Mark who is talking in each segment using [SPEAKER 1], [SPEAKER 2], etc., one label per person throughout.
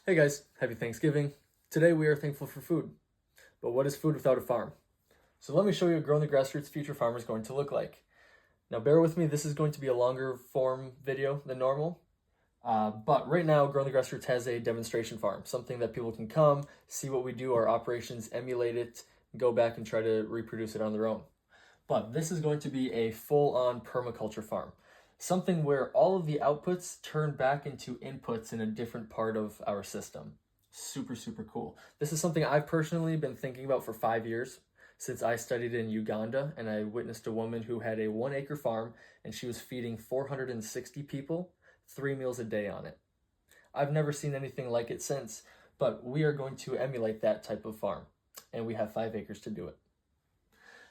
[SPEAKER 1] Hey guys, happy Thanksgiving. Today we are thankful for food. But what is food without a farm? So let me show you what Growing the Grassroots future farm is going to look like. Now bear with me, this is going to be a longer form video than normal. But right now, Growing the Grassroots has a demonstration farm, something that people can come, see what we do, our operations, emulate it, go back and try to reproduce it on their own. But this is going to be a full-on permaculture farm, something where all of the outputs turn back into inputs in a different part of our system. Super, super cool. This is something I've personally been thinking about for 5 years, since I studied in Uganda and I witnessed a woman who had a 1 acre farm and she was feeding 460 people 3 meals a day on it. I've never seen anything like it since, but we are going to emulate that type of farm, and we have 5 acres to do it.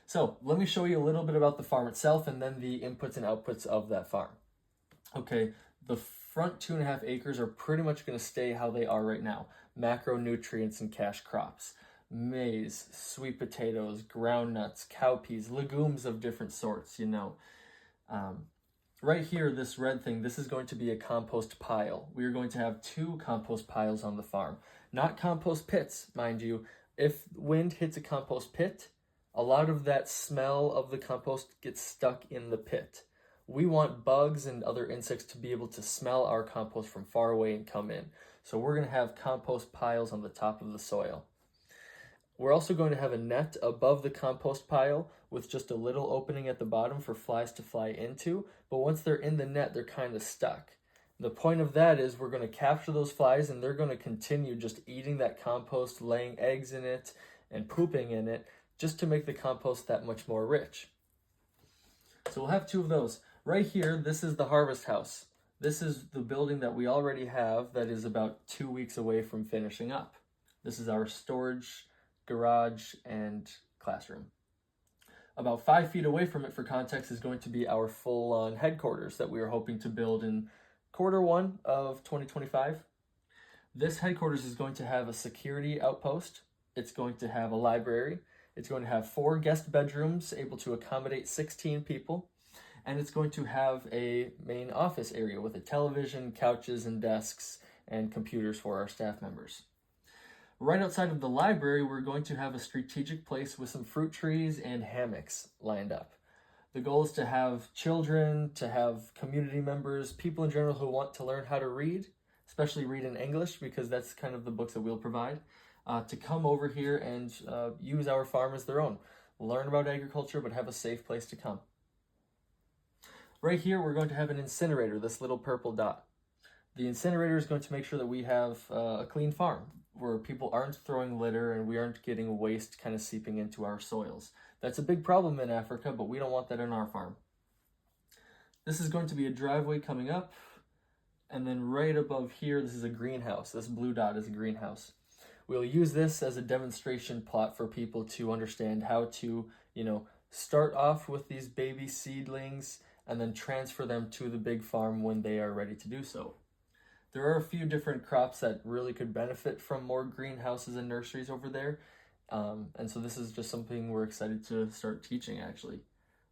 [SPEAKER 1] So let me show you a little bit about the farm itself and then the inputs and outputs of that farm. Okay, the front 2.5 acres are pretty much going to stay how they are right now. Macronutrients and cash crops. Maize, sweet potatoes, ground nuts, cowpeas, legumes of different sorts, Right here, this red thing, this is going to be a compost pile. We are going to have 2 compost piles on the farm. Not compost pits, mind you. If wind hits a compost pit, a lot of that smell of the compost gets stuck in the pit. We want bugs and other insects to be able to smell our compost from far away and come in. So we're going to have compost piles on the top of the soil. We're also going to have a net above the compost pile with just a little opening at the bottom for flies to fly into, but once they're in the net, they're kind of stuck. The point of that is we're going to capture those flies and they're going to continue just eating that compost, laying eggs in it, and pooping in it, just to make the compost that much more rich. So we'll have 2 of those. Right here, this is the harvest house. This is the building that we already have that is about 2 weeks away from finishing up. This is our storage, garage, and classroom. About 5 feet away from it, for context, is going to be our full-on headquarters that we are hoping to build in Q1 of 2025. This headquarters is going to have a security outpost. It's going to have a library. It's going to have 4 guest bedrooms able to accommodate 16 people. And it's going to have a main office area with a television, couches, and desks, and computers for our staff members. Right outside of the library, we're going to have a strategic place with some fruit trees and hammocks lined up. The goal is to have children, to have community members, people in general who want to learn how to read, especially read in English, because that's kind of the books that we'll provide, to come over here and use our farm as their own. Learn about agriculture, but have a safe place to come. Right here, we're going to have an incinerator, this little purple dot. The incinerator is going to make sure that we have a clean farm, where people aren't throwing litter and we aren't getting waste kind of seeping into our soils. That's a big problem in Africa, but we don't want that in our farm. This is going to be a driveway coming up, and then right above here, this is a greenhouse. This blue dot is a greenhouse. We'll use this as a demonstration plot for people to understand how to, start off with these baby seedlings and then transfer them to the big farm when they are ready to do so. There are a few different crops that really could benefit from more greenhouses and nurseries over there. And so this is just something we're excited to start teaching, actually.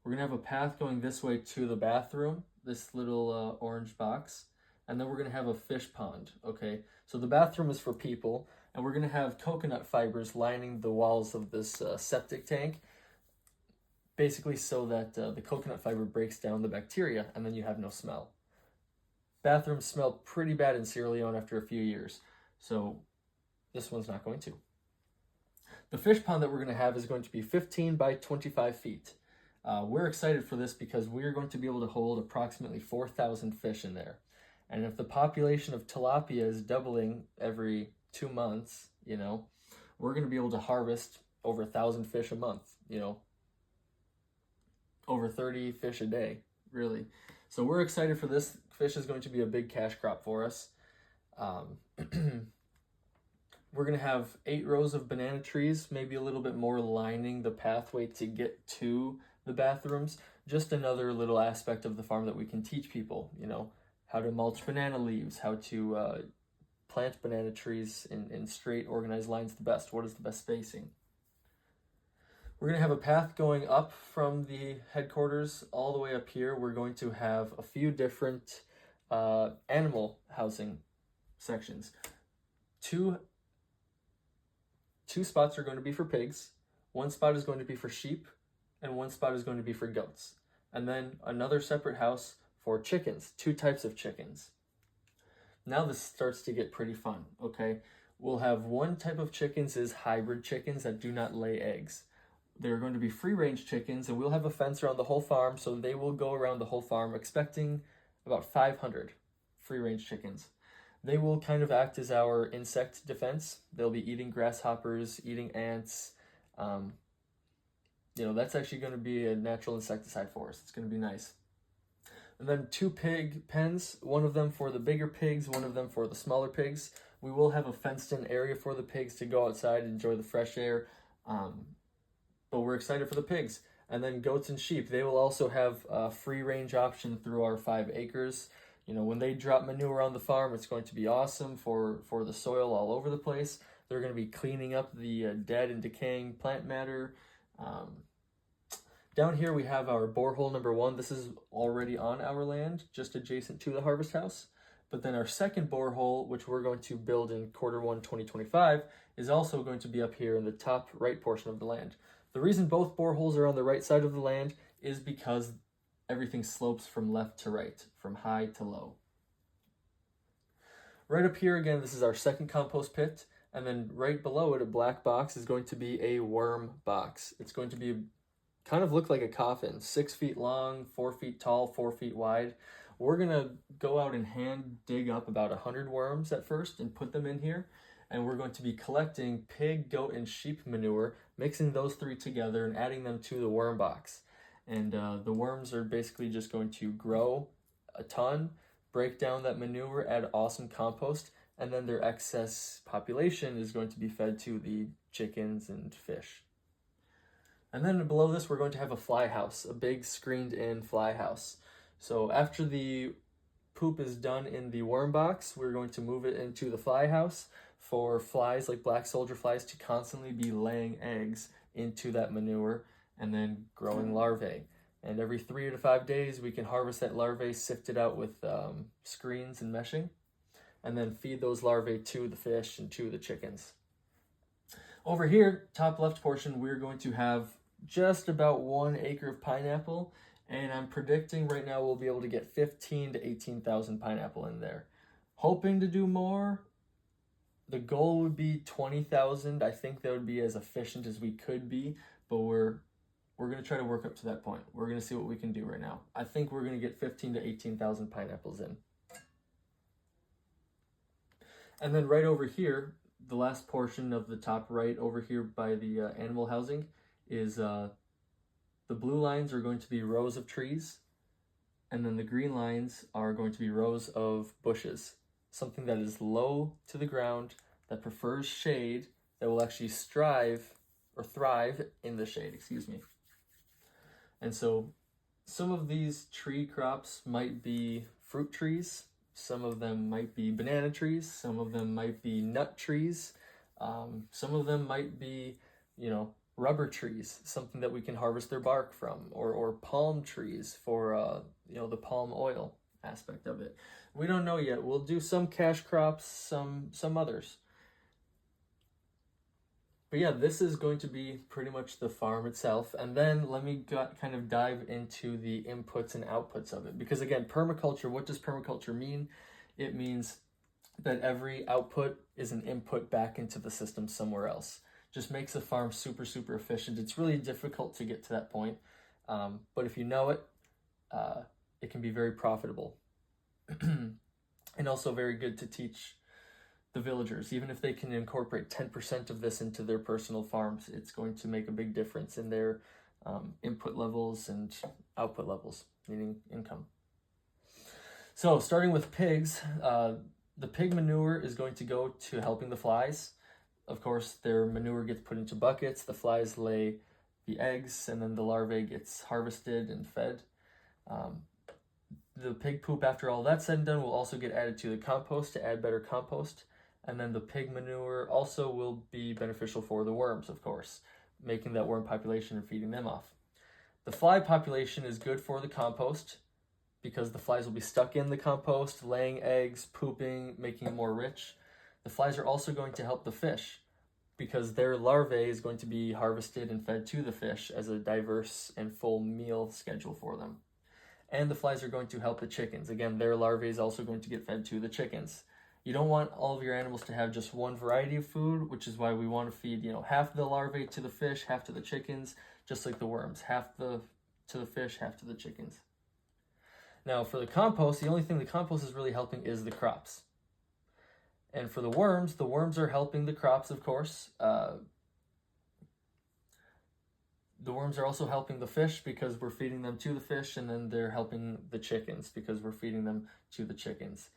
[SPEAKER 1] We're going to have a path going this way to the bathroom, this little orange box. And then we're going to have a fish pond, okay? So the bathroom is for people, and we're going to have coconut fibers lining the walls of this septic tank, basically so that the coconut fiber breaks down the bacteria, and then you have no smell. Bathrooms smell pretty bad in Sierra Leone after a few years, so this one's not going to. The fish pond that we're going to have is going to be 15 by 25 feet. We're excited for this because we're going to be able to hold approximately 4,000 fish in there. And if the population of tilapia is doubling every 2 months, we're going to be able to harvest over 1,000 fish a month, over 30 fish a day, really. So we're excited for this. Fish is going to be a big cash crop for us. We're going to have 8 rows of banana trees, maybe a little bit more lining the pathway to get to the bathrooms. Just another little aspect of the farm that we can teach people, how to mulch banana leaves, how to plant banana trees in straight, organized lines the best. What is the best spacing? We're going to have a path going up from the headquarters all the way up here. We're going to have a few different animal housing sections. two spots are going to be for pigs, one spot is going to be for sheep, and one spot is going to be for goats. And then another separate house for chickens, 2 types of chickens. Now this starts to get pretty fun, okay? We'll have one type of chickens is hybrid chickens that do not lay eggs. They're going to be free-range chickens, and we'll have a fence around the whole farm, so they will go around the whole farm, expecting about 500 free-range chickens. They will kind of act as our insect defense. They'll be eating grasshoppers, eating ants. That's actually going to be a natural insecticide for us. It's going to be nice. And then 2 pig pens, one of them for the bigger pigs, one of them for the smaller pigs. We will have a fenced-in area for the pigs to go outside and enjoy the fresh air. But we're excited for the pigs. And then goats and sheep, they will also have a free-range option through our 5 acres. When they drop manure on the farm, it's going to be awesome for the soil all over the place. They're going to be cleaning up the dead and decaying plant matter. Down here we have our borehole number 1. This is already on our land, just adjacent to the harvest house. But then our second borehole, which we're going to build in Q1 2025, is also going to be up here in the top right portion of the land. The reason both boreholes are on the right side of the land is because everything slopes from left to right, from high to low. Right up here, again, this is our second compost pit, and then right below it, a black box, is going to be a worm box. It's going to be kind of look like a coffin, 6 feet long, 4 feet tall, 4 feet wide. We're gonna go out and hand dig up about 100 worms at first and put them in here, and we're going to be collecting pig, goat, and sheep manure, mixing those 3 together and adding them to the worm box. And the worms are basically just going to grow a ton, break down that manure, add awesome compost, and then their excess population is going to be fed to the chickens and fish. And then below this, we're going to have a fly house, a big screened-in fly house. So after the poop is done in the worm box, we're going to move it into the fly house for flies like black soldier flies to constantly be laying eggs into that manure and then growing larvae. And every 3 to 5 days, we can harvest that larvae, sift it out with screens and meshing, and then feed those larvae to the fish and to the chickens. Over here, top left portion, we're going to have just about 1 acre of pineapple, and I'm predicting right now we'll be able to get 15 to 18,000 pineapple in there. Hoping to do more. The goal would be 20,000. I think that would be as efficient as we could be, but we're going to try to work up to that point. We're going to see what we can do right now. I think we're going to get 15 to 18,000 pineapples in. And then right over here, the last portion of the top right over here by the animal housing is the blue lines are going to be rows of trees, and then the green lines are going to be rows of bushes. Something that is low to the ground, that prefers shade, that will actually thrive in the shade, And so some of these tree crops might be fruit trees, some of them might be banana trees, some of them might be nut trees, some of them might be, rubber trees, something that we can harvest their bark from, or palm trees for, the palm oil aspect of it. We don't know yet. We'll do some cash crops, some others. But yeah, this is going to be pretty much the farm itself. And then let me kind of dive into the inputs and outputs of it. Because again, permaculture, what does permaculture mean? It means that every output is an input back into the system somewhere else. Just makes a farm super, super efficient. It's really difficult to get to that point. But if you know it, it can be very profitable. And also very good to teach the villagers. Even if they can incorporate 10% of this into their personal farms, it's going to make a big difference in their input levels and output levels, meaning income. So starting with pigs, the pig manure is going to go to helping the flies. Of course, their manure gets put into buckets, the flies lay the eggs, and then the larvae gets harvested and fed. The pig poop, after all that's said and done, will also get added to the compost to add better compost. And then the pig manure also will be beneficial for the worms, of course, making that worm population and feeding them off. The fly population is good for the compost because the flies will be stuck in the compost, laying eggs, pooping, making it more rich. The flies are also going to help the fish because their larvae is going to be harvested and fed to the fish as a diverse and full meal schedule for them. And the flies are going to help the chickens. Again, their larvae is also going to get fed to the chickens. You don't want all of your animals to have just one variety of food, which is why we want to feed, half the larvae to the fish, half to the chickens, just like the worms, half to the fish, half to the chickens. Now, for the compost, the only thing the compost is really helping is the crops. And for the worms are helping the crops, of course. The worms are also helping the fish because we're feeding them to the fish, and then they're helping the chickens because we're feeding them to the chickens.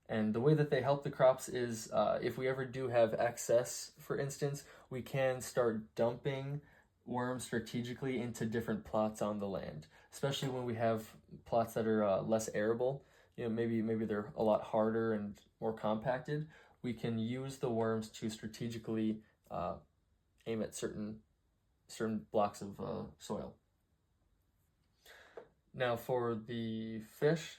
[SPEAKER 1] And the way that they help the crops is if we ever do have excess, for instance, we can start dumping worms strategically into different plots on the land, especially when we have plots that are less arable. Maybe they're a lot harder and more compacted. We can use the worms to strategically aim at certain blocks of soil. Now for the fish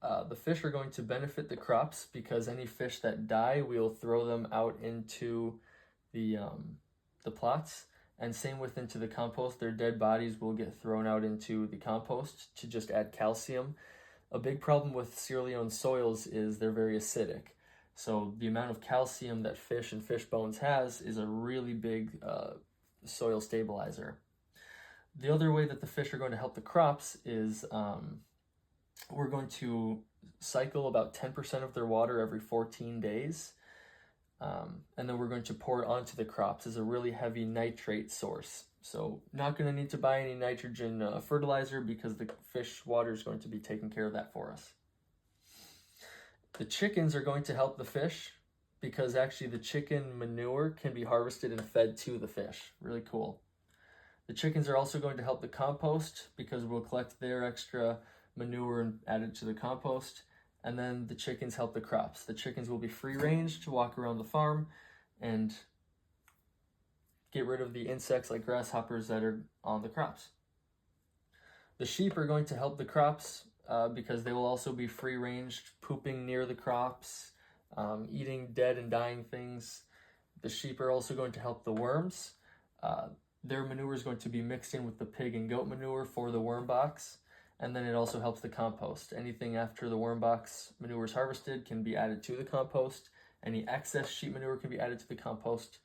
[SPEAKER 1] are going to benefit the crops because any fish that die, we'll throw them out into the plots, and same with into the compost. Their dead bodies will get thrown out into the compost to just add calcium. A big problem with Sierra Leone soils is they're very acidic. So the amount of calcium that fish and fish bones has is a really big soil stabilizer. The other way that the fish are going to help the crops is we're going to cycle about 10% of their water every 14 days. And then we're going to pour it onto the crops as a really heavy nitrate source. So not going to need to buy any nitrogen fertilizer because the fish water is going to be taking care of that for us. The chickens are going to help the fish because actually the chicken manure can be harvested and fed to the fish. Really cool. The chickens are also going to help the compost because we'll collect their extra manure and add it to the compost. And then the chickens help the crops. The chickens will be free range to walk around the farm and get rid of the insects like grasshoppers that are on the crops. The sheep are going to help the crops because they will also be free range, pooping near the crops, eating dead and dying things. The sheep are also going to help the worms. Their manure is going to be mixed in with the pig and goat manure for the worm box. And then it also helps the compost. Anything after the worm box manure is harvested can be added to the compost. Any excess sheep manure can be added to the compost.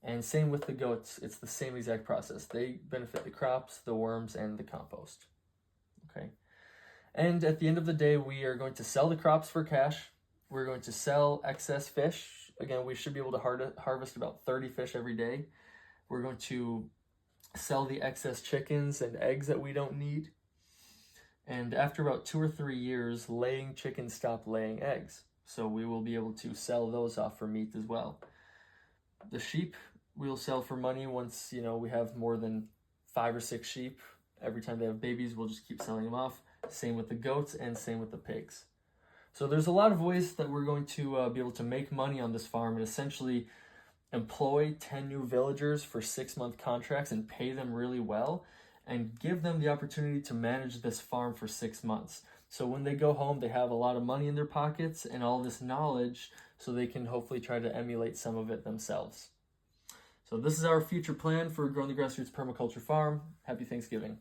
[SPEAKER 1] And same with the goats. It's the same exact process. They benefit the crops, the worms, and the compost. Okay. And at the end of the day, we are going to sell the crops for cash. We're going to sell excess fish. Again, we should be able to harvest about 30 fish every day. We're going to sell the excess chickens and eggs that we don't need. And after about 2 or 3 years, laying chickens stop laying eggs. So we will be able to sell those off for meat as well. The sheep we'll sell for money once, we have more than 5 or 6 sheep. Every time they have babies, we'll just keep selling them off. Same with the goats and same with the pigs. So there's a lot of ways that we're going to be able to make money on this farm and essentially employ 10 new villagers for 6-month contracts and pay them really well and give them the opportunity to manage this farm for 6 months. So when they go home, they have a lot of money in their pockets and all this knowledge so they can hopefully try to emulate some of it themselves. So this is our future plan for Growing the Grassroots Permaculture Farm. Happy Thanksgiving.